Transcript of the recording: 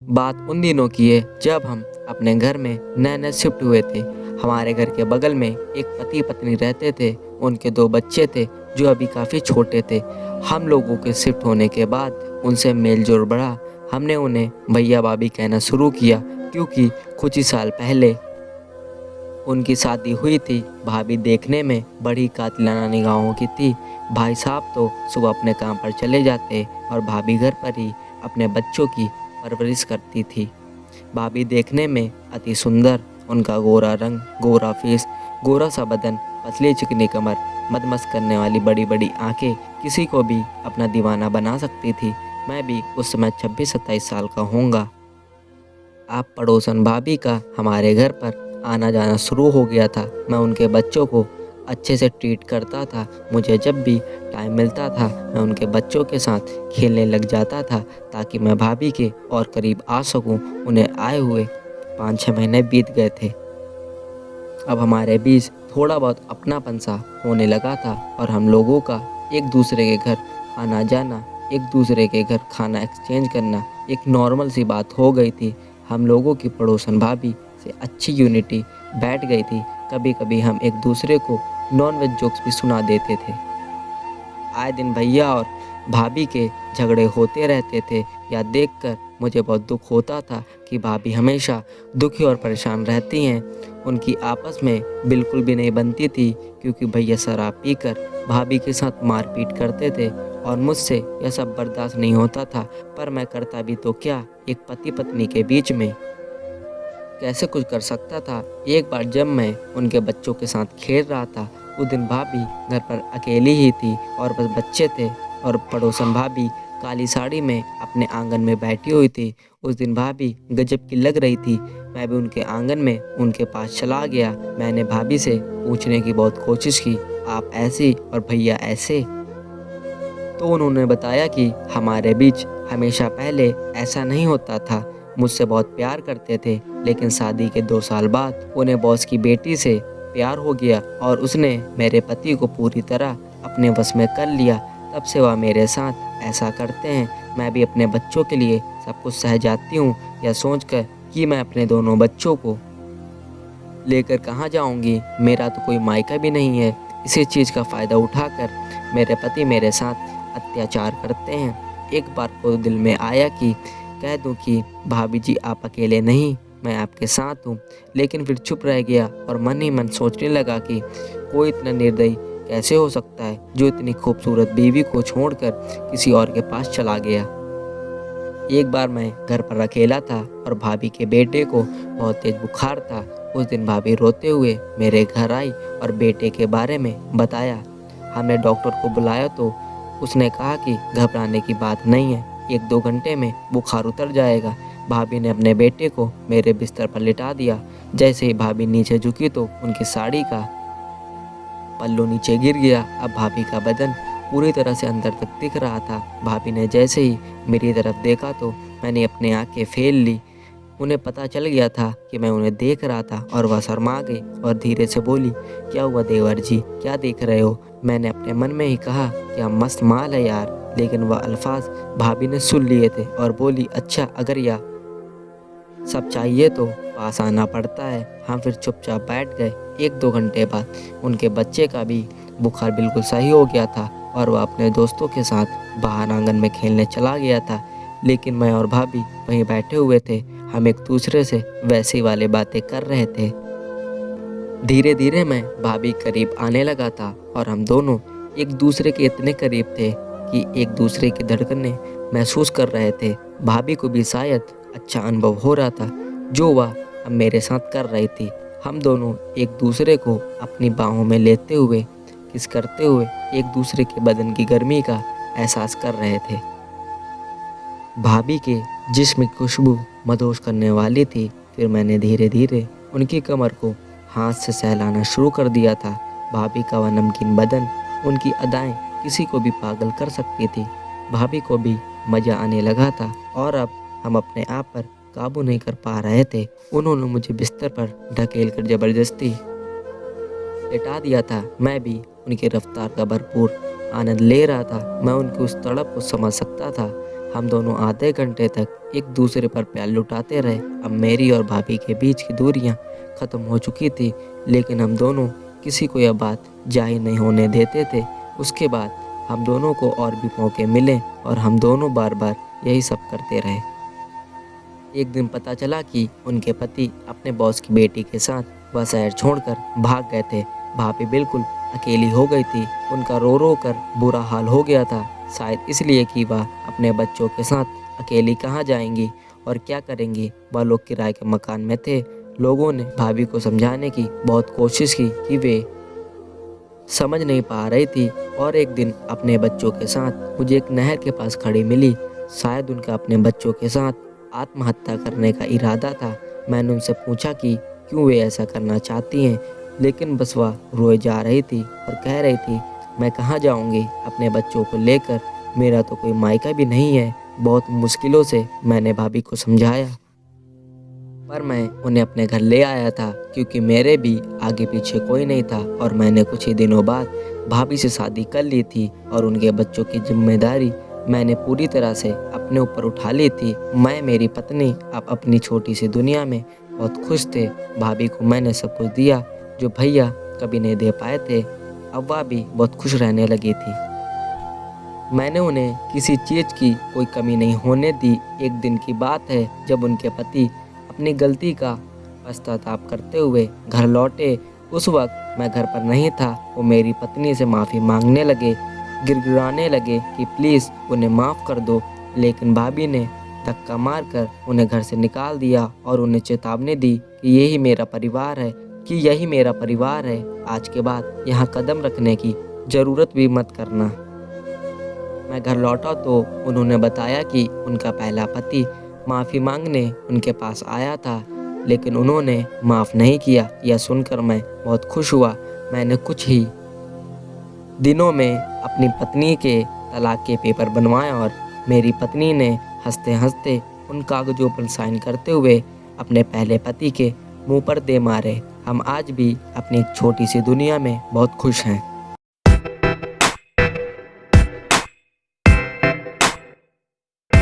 बात उन दिनों की है जब हम अपने घर में नए नए शिफ्ट हुए थे। हमारे घर के बगल में एक पति पत्नी रहते थे। उनके 2 बच्चे थे जो अभी काफ़ी छोटे थे। हम लोगों के शिफ्ट होने के बाद उनसे मेल जोल बढ़ा। हमने उन्हें भैया भाभी कहना शुरू किया क्योंकि कुछ ही साल पहले उनकी शादी हुई थी। भाभी देखने में बड़ी कातिलाना निगाहों की थी। भाई साहब तो सुबह अपने काम पर चले जाते और भाभी घर पर ही अपने बच्चों की परवरिश करती थी। भाभी देखने में अति सुंदर, उनका गोरा रंग, गोरा फेस, गोरा सा बदन, पतली चिकनी कमर, मदमस्त करने वाली बड़ी बड़ी आंखें किसी को भी अपना दीवाना बना सकती थी। मैं भी उस समय 26-27 साल का होऊंगा। आप पड़ोसन भाभी का हमारे घर पर आना जाना शुरू हो गया था। मैं उनके बच्चों को अच्छे से ट्रीट करता था। मुझे जब भी टाइम मिलता था मैं उनके बच्चों के साथ खेलने लग जाता था ताकि मैं भाभी के और करीब आ सकूं। उन्हें आए हुए 5-6 महीने बीत गए थे। अब हमारे बीच थोड़ा बहुत अपनापन सा होने लगा था और हम लोगों का एक दूसरे के घर आना जाना, एक दूसरे के घर खाना एक्सचेंज करना एक नॉर्मल सी बात हो गई थी। हम लोगों की पड़ोसन भाभी से अच्छी यूनिटी बैठ गई थी। कभी कभी हम एक दूसरे को नॉन वेज जोक्स भी सुना देते थे। आए दिन भैया और भाभी के झगड़े होते रहते थे। या देखकर मुझे बहुत दुख होता था कि भाभी हमेशा दुखी और परेशान रहती हैं। उनकी आपस में बिल्कुल भी नहीं बनती थी क्योंकि भैया शराब पीकर भाभी के साथ मारपीट करते थे और मुझसे यह सब बर्दाश्त नहीं होता था। पर मैं करता भी तो क्या, एक पति पत्नी के बीच में कैसे कुछ कर सकता था। एक बार जब मैं उनके बच्चों के साथ खेल रहा था, उस दिन भाभी घर पर अकेली ही थी और बस बच्चे थे और पड़ोसन भाभी काली साड़ी में अपने आंगन में बैठी हुई थी। उस दिन भाभी गजब की लग रही थी। मैं भी उनके आंगन में उनके पास चला गया। मैंने भाभी से पूछने की बहुत कोशिश की, आप ऐसे और भैया ऐसे? तो उन्होंने बताया कि हमारे बीच हमेशा पहले ऐसा नहीं होता था। मुझसे बहुत प्यार करते थे लेकिन शादी के 2 साल बाद उन्हें बॉस की बेटी से प्यार हो गया और उसने मेरे पति को पूरी तरह अपने वश में कर लिया। तब से वह मेरे साथ ऐसा करते हैं। मैं भी अपने बच्चों के लिए सब कुछ सह जाती हूँ, यह सोचकर कि मैं अपने दोनों बच्चों को लेकर कहाँ जाऊँगी, मेरा तो कोई मायका भी नहीं है। इसी चीज़ का फ़ायदा उठाकर मेरे पति मेरे साथ अत्याचार करते हैं। एक बार को दिल में आया कि कह दूं कि भाभी जी आप अकेले नहीं, मैं आपके साथ हूँ। लेकिन फिर चुप रह गया और मन ही मन सोचने लगा कि कोई इतना निर्दयी कैसे हो सकता है जो इतनी खूबसूरत बीवी को छोड़कर किसी और के पास चला गया। एक बार मैं घर पर अकेला था और भाभी के बेटे को बहुत तेज बुखार था। उस दिन भाभी रोते हुए मेरे घर आई और बेटे के बारे में बताया। हमने डॉक्टर को बुलाया तो उसने कहा कि घबराने की बात नहीं है, 1-2 घंटे में बुखार उतर जाएगा। भाभी ने अपने बेटे को मेरे बिस्तर पर लिटा दिया। जैसे ही भाभी नीचे झुकी तो उनकी साड़ी का पल्लू नीचे गिर गया। अब भाभी का बदन पूरी तरह से अंदर तक दिख रहा था। भाभी ने जैसे ही मेरी तरफ देखा तो मैंने अपनी आंखें फेर ली। उन्हें पता चल गया था कि मैं उन्हें देख रहा था और वह शर्मा गई और धीरे से बोली, क्या हुआ देवर जी, क्या देख रहे हो? मैंने अपने मन में ही कहा, क्या मस्त माल है यार। लेकिन वह अल्फाज भाभी ने सुन लिए थे और बोली, अच्छा अगर यह सब चाहिए तो पास आना पड़ता है। हम फिर चुपचाप बैठ गए। 1-2 घंटे बाद उनके बच्चे का भी बुखार बिल्कुल सही हो गया था और वह अपने दोस्तों के साथ बाहर आंगन में खेलने चला गया था। लेकिन मैं और भाभी वहीं बैठे हुए थे। हम एक दूसरे से वैसी वाली बातें कर रहे थे। धीरे धीरे मैं भाभी करीब आने लगा था और हम दोनों एक दूसरे के इतने करीब थे कि एक दूसरे की धड़कनें महसूस कर रहे थे। भाभी को भी शायद अच्छा अनुभव हो रहा था जो वह अब मेरे साथ कर रही थी। हम दोनों एक दूसरे को अपनी बाहों में लेते हुए किस करते हुए एक दूसरे के बदन की गर्मी का एहसास कर रहे थे। भाभी के जिस्म की खुशबू मदहोश करने वाली थी। फिर मैंने धीरे धीरे उनकी कमर को हाथ से सहलाना शुरू कर दिया था। भाभी का वह नमकीन बदन, उनकी अदाएं किसी को भी पागल कर सकती थी। भाभी को भी मज़ा आने लगा था और अब हम अपने आप पर काबू नहीं कर पा रहे थे। उन्होंने मुझे बिस्तर पर ढकेल कर ज़बरदस्ती लेटा दिया था। मैं भी उनकी रफ्तार का भरपूर आनंद ले रहा था। मैं उनकी उस तड़प को समझ सकता था। हम दोनों आधे घंटे तक एक दूसरे पर प्यार लुटाते रहे। अब मेरी और भाभी के बीच की दूरियां ख़त्म हो चुकी थी, लेकिन हम दोनों किसी को यह बात जाहिर नहीं होने देते थे। उसके बाद हम दोनों को और भी मौके मिले और हम दोनों बार बार यही सब करते रहे। एक दिन पता चला कि उनके पति अपने बॉस की बेटी के साथ वह शहर छोड़कर भाग गए थे। भाभी बिल्कुल अकेली हो गई थी। उनका रो रो कर बुरा हाल हो गया था, शायद इसलिए कि वह अपने बच्चों के साथ अकेली कहाँ जाएंगी और क्या करेंगी। वह लोग किराए के मकान में थे। लोगों ने भाभी को समझाने की बहुत कोशिश की कि वे समझ नहीं पा रही थी और एक दिन अपने बच्चों के साथ मुझे एक नहर के पास खड़ी मिली। शायद उनका अपने बच्चों के साथ आत्महत्या करने का इरादा था। मैंने उनसे पूछा कि क्यों वे ऐसा करना चाहती हैं, लेकिन बस वह रोए जा रही थी और कह रही थी, मैं कहाँ जाऊँगी अपने बच्चों को लेकर, मेरा तो कोई मायका भी नहीं है। बहुत मुश्किलों से मैंने भाभी को समझाया, पर मैं उन्हें अपने घर ले आया था क्योंकि मेरे भी आगे पीछे कोई नहीं था और मैंने कुछ ही दिनों बाद भाभी से शादी कर ली थी और उनके बच्चों की जिम्मेदारी मैंने पूरी तरह से अपने ऊपर उठा ली थी। मैं, मेरी पत्नी अब अपनी छोटी सी दुनिया में बहुत खुश थे। भाभी को मैंने सब कुछ दिया जो भैया कभी नहीं दे पाए थे। अब वह भी बहुत खुश रहने लगी थी। मैंने उन्हें किसी चीज़ की कोई कमी नहीं होने दी। एक दिन की बात है जब उनके पति अपनी गलती का पश्चाताप करते हुए घर लौटे। उस वक्त मैं घर पर नहीं था। वो मेरी पत्नी से माफ़ी मांगने लगे, गिड़गिड़ाने लगे कि प्लीज़ उन्हें माफ़ कर दो, लेकिन भाभी ने धक्का मारकर उन्हें घर से निकाल दिया और उन्हें चेतावनी दी कि यही मेरा परिवार है, आज के बाद यहाँ कदम रखने की ज़रूरत भी मत करना। मैं घर लौटा तो उन्होंने बताया कि उनका पहला पति माफ़ी मांगने उनके पास आया था, लेकिन उन्होंने माफ़ नहीं किया। यह सुनकर मैं बहुत खुश हुआ। मैंने कुछ ही दिनों में अपनी पत्नी के तलाक के पेपर बनवाए और मेरी पत्नी ने हंसते हंसते उन कागज़ों पर साइन करते हुए अपने पहले पति के मुंह पर दे मारे। हम आज भी अपनी एक छोटी सी दुनिया में बहुत खुश हैं।